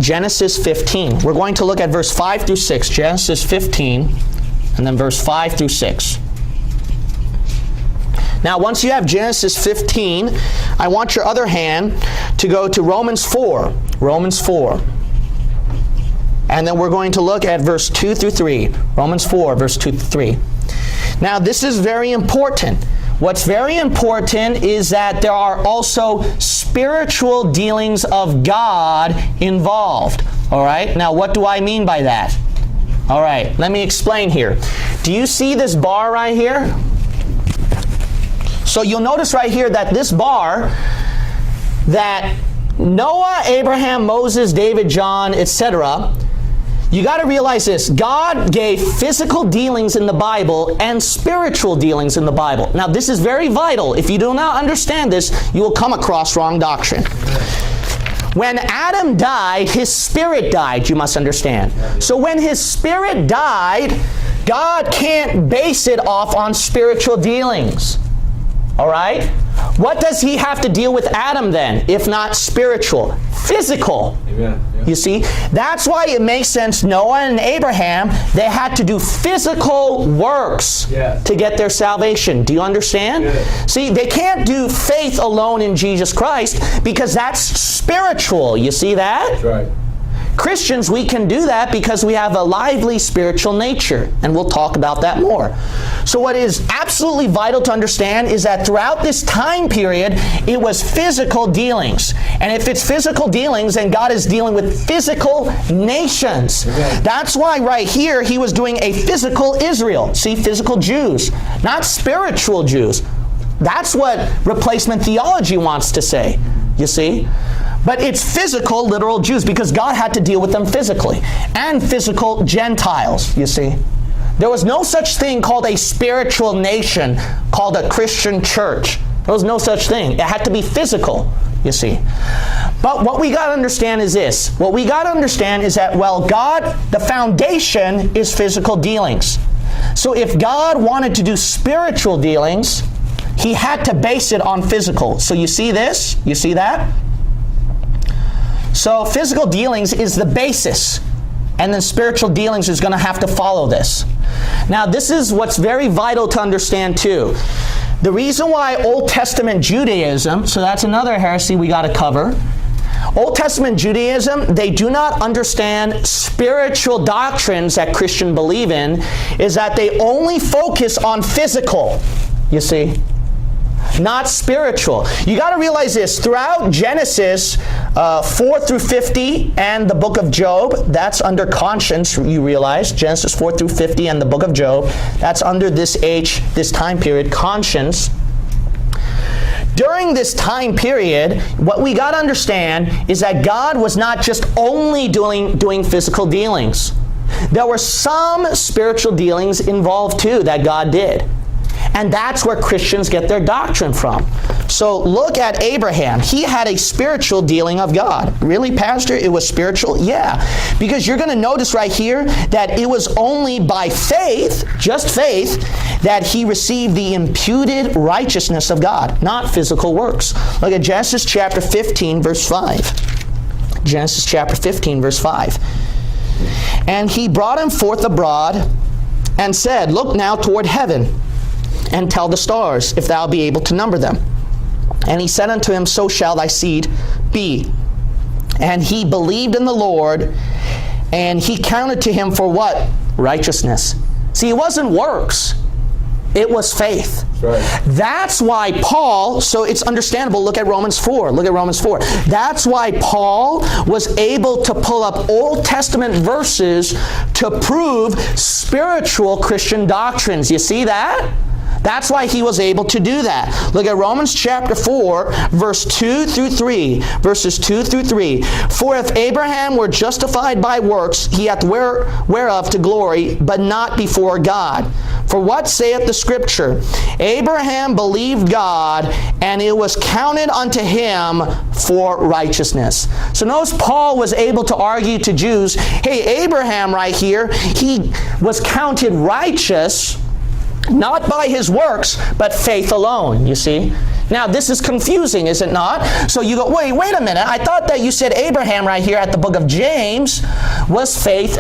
Genesis 15. We're going to look at verse 5 through 6. Genesis 15, and then verse 5 through 6. Now, once you have Genesis 15, I want your other hand to go to Romans 4. Romans 4. And then we're going to look at verse 2 through 3. Romans 4, verse 2 through 3. Now, this is very important. What's very important is that there are also spiritual dealings of God involved. All right? Now, what do I mean by that? All right, let me explain here. Do you see this bar right here? So you'll notice right here that this bar, that Noah, Abraham, Moses, David, John, etc., you got to realize this. God gave physical dealings in the Bible and spiritual dealings in the Bible. Now, this is very vital. If you do not understand this, you will come across wrong doctrine. When Adam died, his spirit died, you must understand. So when his spirit died, God can't base it off on spiritual dealings. All right? What does he have to deal with Adam then, if not spiritual? Physical. Amen. Yeah. You see? That's why it makes sense Noah and Abraham, they had to do physical works to get their salvation. Do you understand? Good. See, they can't do faith alone in Jesus Christ because that's spiritual. You see that? That's right. Christians, we can do that because we have a lively spiritual nature, and we'll talk about that more. So what is absolutely vital to understand is that throughout this time period, it was physical dealings. And if it's physical dealings, then God is dealing with physical nations. Okay. That's why right here, he was doing a physical Israel. See, physical Jews, not spiritual Jews. That's what replacement theology wants to say, you see? But it's physical, literal Jews, because God had to deal with them physically. And physical Gentiles, you see. There was no such thing called a spiritual nation, called a Christian church. There was no such thing. It had to be physical, you see. But what we got to understand is this. What we got to understand is that, well, God, the foundation is physical dealings. So if God wanted to do spiritual dealings, he had to base it on physical. So you see this? You see that? So physical dealings is the basis, and then spiritual dealings is going to have to follow this. Now, this is what's very vital to understand too. The reason why Old Testament Judaism, so that's another heresy we got to cover. Old Testament Judaism, they do not understand spiritual doctrines that Christians believe in, is that they only focus on physical, you see. Not spiritual. You got to realize this. Throughout Genesis 4 through 50 and the book of Job, that's under conscience, you realize. Genesis 4 through 50 and the book of Job, that's under this age, this time period, conscience. During this time period, what we got to understand is that God was not just only doing physical dealings. There were some spiritual dealings involved too that God did. And that's where Christians get their doctrine from. So look at Abraham. He had a spiritual dealing of God. Really, Pastor? It was spiritual? Yeah. Because you're going to notice right here that it was only by faith, just faith, that he received the imputed righteousness of God, not physical works. Look at Genesis chapter 15, verse 5. Genesis chapter 15, verse 5. And he brought him forth abroad and said, Look now toward heaven, and tell the stars, if thou be able to number them. And he said unto him, So shall thy seed be. And he believed in the Lord, and he counted to him for what? Righteousness. See, it wasn't works. It was faith. Right. That's why Paul, so it's understandable, look at Romans 4. Look at Romans 4. That's why Paul was able to pull up Old Testament verses to prove spiritual Christian doctrines. You see that? That's why he was able to do that. Look at Romans chapter 4, verse 2 through 3. Verses 2 through 3. For if Abraham were justified by works, he hath whereof to glory, but not before God. For what saith the Scripture? Abraham believed God, and it was counted unto him for righteousness. So notice Paul was able to argue to Jews, hey, Abraham right here, he was counted righteous, not by his works, but faith alone, you see. Now, this is confusing, is it not? So you go, wait a minute. I thought that you said Abraham right here at the book of James was faith